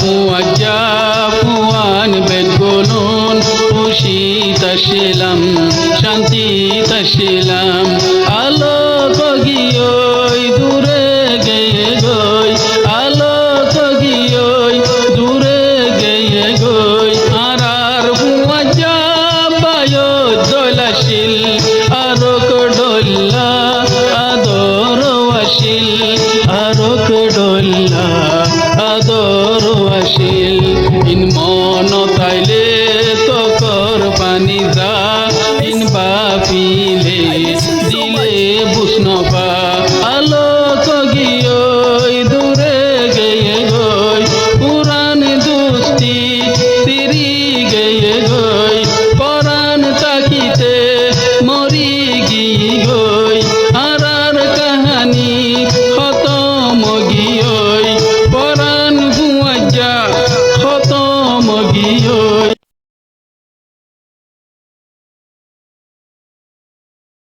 মুআজ্জা পুয়ান বেদ গুনুন খুশি তাশিলাম শান্তি তাশিলাম আলোক গিয়ই দূরে গেয়ে গই আলোক গিয়ই দূরে গেয়ে গই আর মুআজ্জা বায়ো দলাশিল আরক ডল্লা আদর ওয়াশিল আরক ডল্লা আদর ওয়াশিল ইন মন তাইলে তো কর পানি যা ইন বাপিলে দিলে বুঝনপা আলোক গিয়ই দূরে গেয়ে গই পুরান দুস্তি তিরি গেয়ে গই পরাণ তাকিতে মরি গিয়ে গই আর কাহানি খতম গিয়ই পরাণ মুআজ্জা খতম গিয়ই